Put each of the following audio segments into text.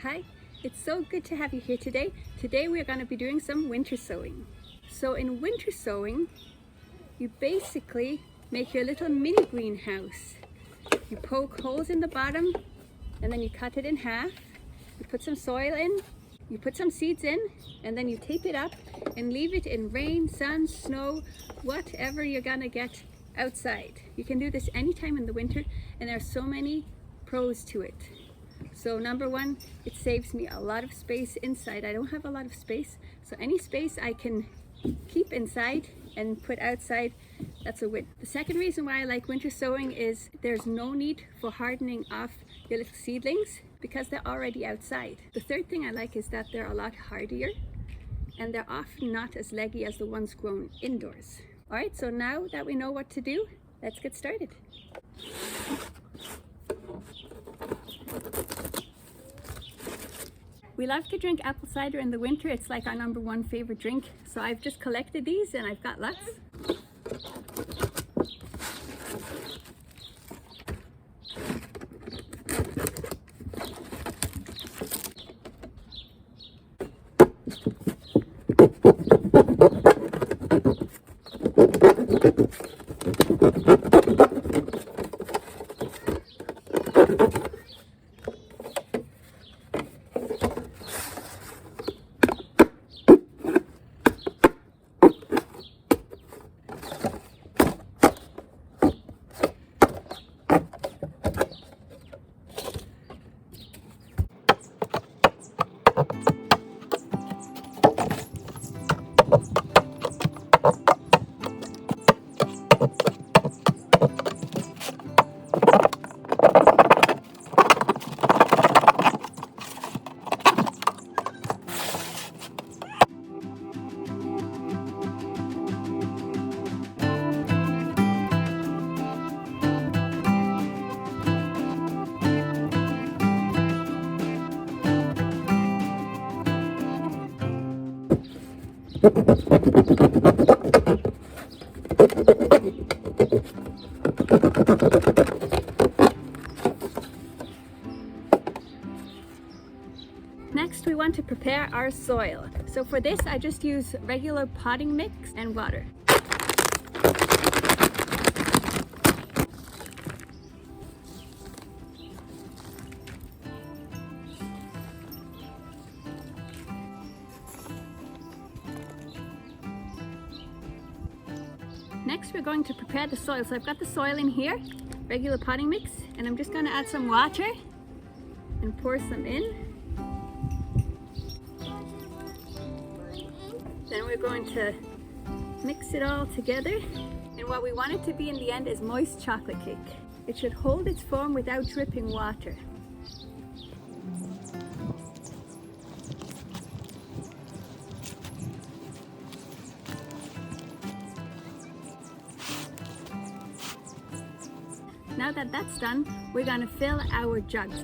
Hi, it's so good to have you here today. Today we're going to be doing some winter sowing. So in winter sowing, you basically make your little mini greenhouse. You poke holes in the bottom and then you cut it in half. You put some soil in, you put some seeds in, and then you tape it up and leave it in rain, sun, snow, whatever you're gonna get outside. You can do this anytime in the winter, and there are so many pros to it. So number one, it saves me a lot of space inside. I don't have a lot of space, so any space I can keep inside and put outside, that's a win. The second reason why I like winter sowing is there's no need for hardening off your little seedlings because they're already outside. The third thing I like is that they're a lot hardier and they're often not as leggy as the ones grown indoors. All right, so now that we know what to do, let's get started. We love to drink apple cider in the winter. It's like our number one favorite drink. So I've just collected these and I've got lots. Next, we want to prepare our soil. So for this, I just use regular potting mix and water. Next, we're going to prepare the soil. So I've got the soil in here, regular potting mix, and I'm just going to add some water and pour some in. Then we're going to mix it all together. And what we want it to be in the end is moist chocolate cake. It should hold its form without dripping water. Now that that's done, we're going to fill our jugs.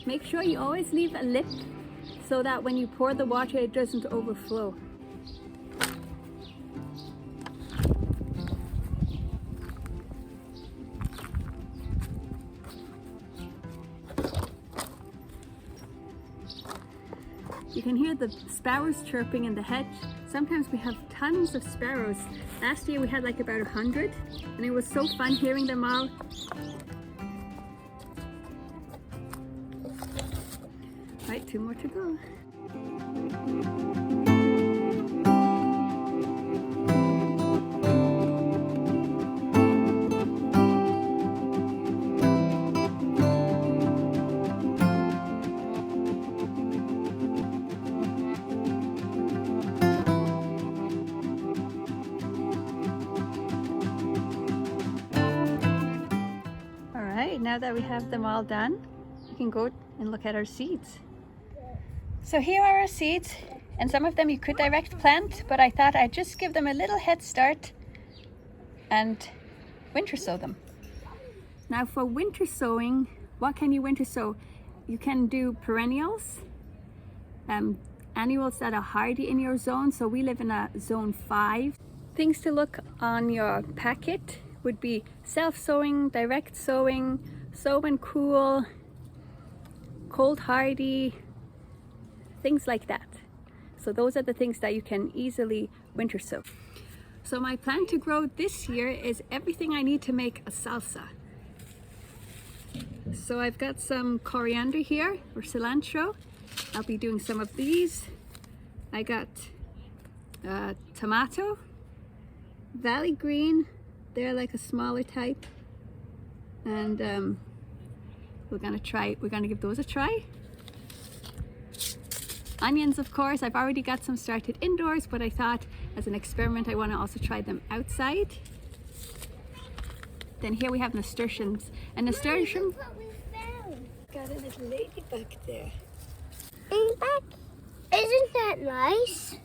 Make sure you always leave a lip so that when you pour the water, it doesn't overflow. You can hear the sparrows chirping in the hedge. Sometimes we have tons of sparrows. Last year we had like about 100, and it was so fun hearing them all. Right, 2 more to go. All right, now that we have them all done, we can go and look at our seeds. So here are our seeds, and some of them you could direct plant, but I thought I'd just give them a little head start and winter sow them. Now for winter sowing, what can you winter sow? You can do perennials, annuals that are hardy in your zone. So we live in a zone 5. Things to look on your packet would be self-sowing, direct sowing, sow and cool, cold hardy, things like that. So those are the things that you can easily winter sow. So my plan to grow this year is everything I need to make a salsa. So I've got some coriander here, or cilantro. I'll be doing some of these. I got tomato, valley green, they're like a smaller type, and we're gonna give those a try. Onions, of course, I've already got some started indoors, but I thought as an experiment I want to also try them outside. Then here we have nasturtiums, and nasturtium got a little ladybug there. Isn't that nice?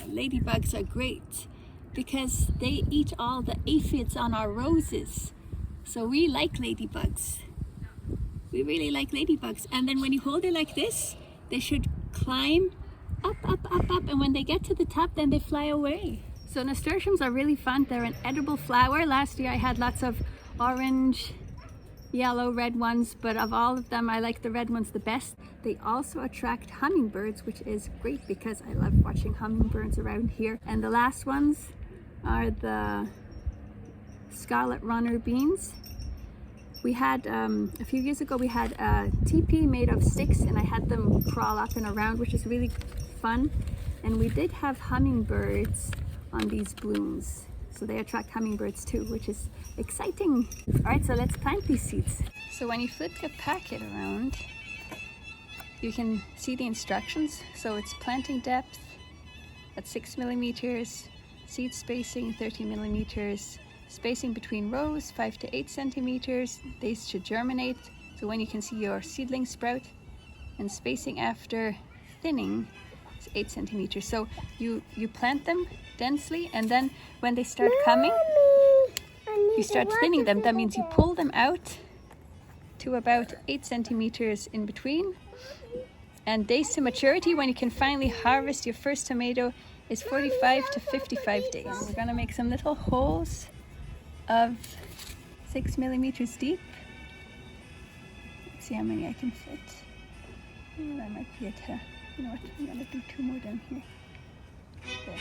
Ladybugs are great because they eat all the aphids on our roses. So we like ladybugs. We really like ladybugs. And then when you hold it like this, they should climb up, and when they get to the top, then they fly away. So nasturtiums are really fun. They're an edible flower. Last year I had lots of orange, yellow, red ones, but of all of them I like the red ones the best. They also attract hummingbirds, which is great because I love watching hummingbirds around here. And the last ones are the scarlet runner beans. We had a few years ago we had a teepee made of sticks, and I had them crawl up and around, which is really fun. And we did have hummingbirds on these blooms, so they attract hummingbirds too, which is exciting. All right, so let's plant these seeds. So when you flip the packet around, you can see the instructions. So it's planting depth at 6 millimeters, seed spacing 30 millimeters, spacing between rows 5 to 8 centimeters. They should germinate, so when you can see your seedling sprout, and spacing after thinning is 8 centimeters. So you plant them densely, and then when they start coming, you start thinning them. That means you pull them out to about 8 centimeters in between. And days to maturity, when you can finally harvest your first tomato, is 45 to 55 days. We're gonna make some little holes of 6 millimeters deep. Let's see how many I can fit. I might be able to, you know what, I'm gonna do 2 more down here. There.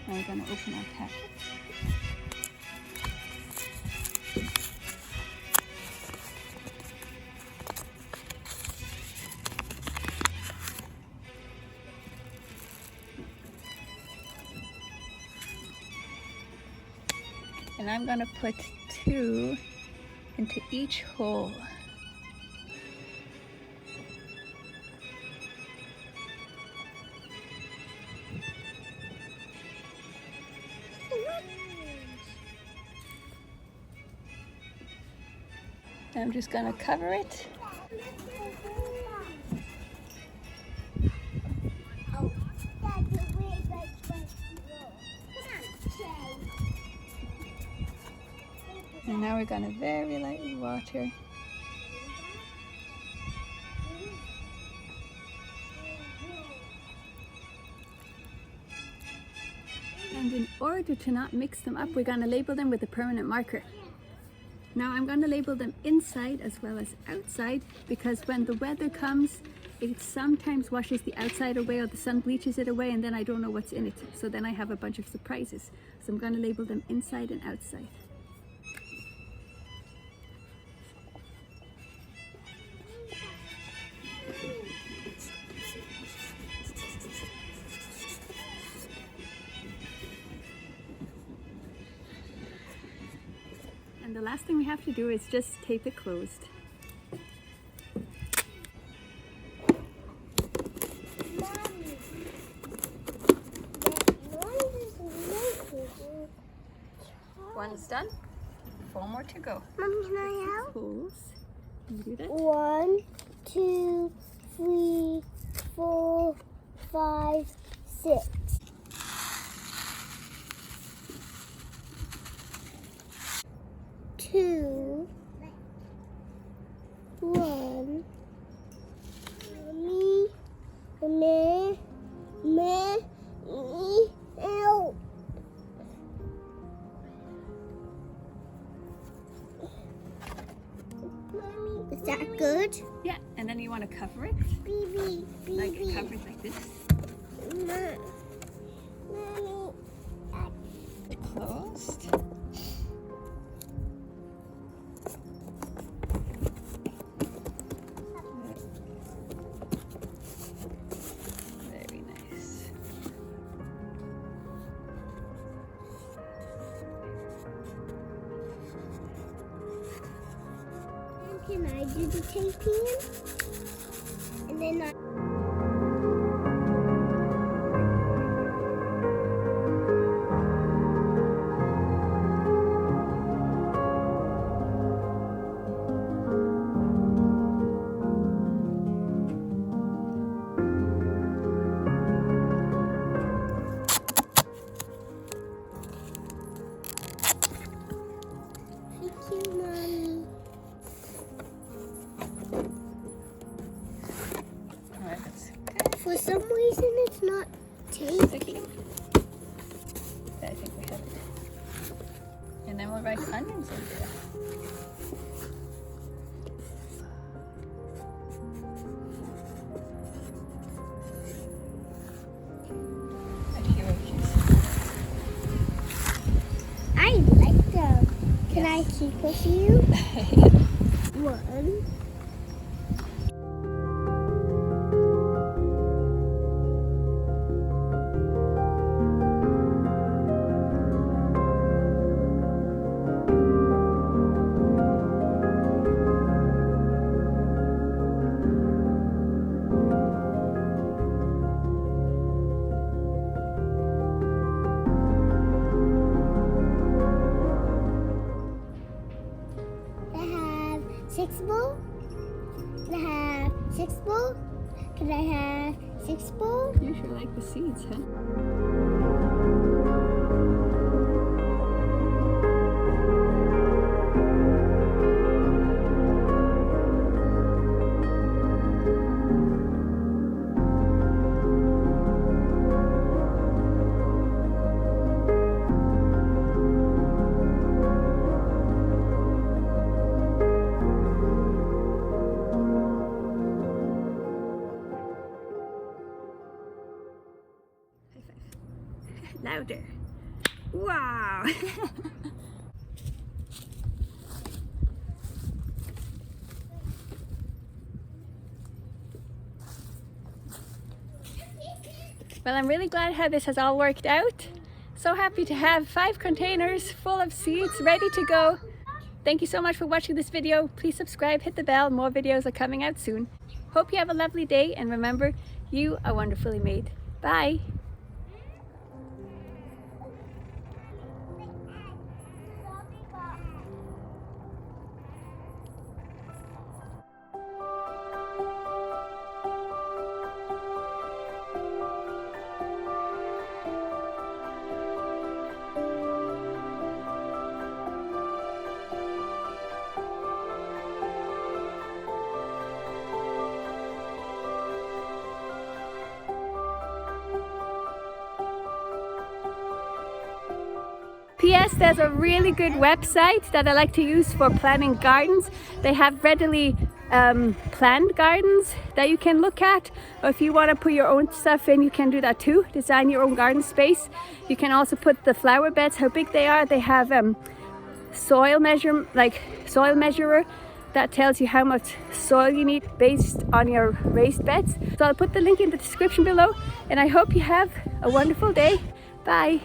Now we're gonna open our packet. And I'm gonna put 2 into each hole. I'm just gonna cover it. And now we're gonna very lightly water. And in order to not mix them up, we're gonna label them with a permanent marker. Now I'm going to label them inside as well as outside, because when the weather comes, it sometimes washes the outside away, or the sun bleaches it away, and then I don't know what's in it. So then I have a bunch of surprises. So I'm going to label them inside and outside. And the last thing we have to do is just tape it closed. One's done. 4 more to go. Mom, can I help? Holes. Can you do that? 1, 2, 3, 4, 5, 6. Two, 1, me, help. Is that good? Yeah, and then you want to cover it. Baby, Like cover it like this. Mommy. Closed. Very nice. Can I do the taping? And then I... Thank you, Mommy. Alright, that's good. For some reason, it's not taping. I think we have it. And then we'll write onions in there. Right here, I like them. Can I keep a few? One. I have 6 bowl. I have 6 bowl. Can I have 6 bowl? You sure like the seeds, huh? Louder. Wow. Well, I'm really glad how this has all worked out. So happy to have 5 containers full of seeds ready to go. Thank you so much for watching this video. Please subscribe, hit the bell. More videos are coming out soon. Hope you have a lovely day, and remember, you are wonderfully made. Bye. P.S. There's a really good website that I like to use for planning gardens. They have readily planned gardens that you can look at. Or if you want to put your own stuff in, you can do that too. Design your own garden space. You can also put the flower beds, how big they are. They have soil measurer that tells you how much soil you need based on your raised beds. So I'll put the link in the description below, and I hope you have a wonderful day. Bye.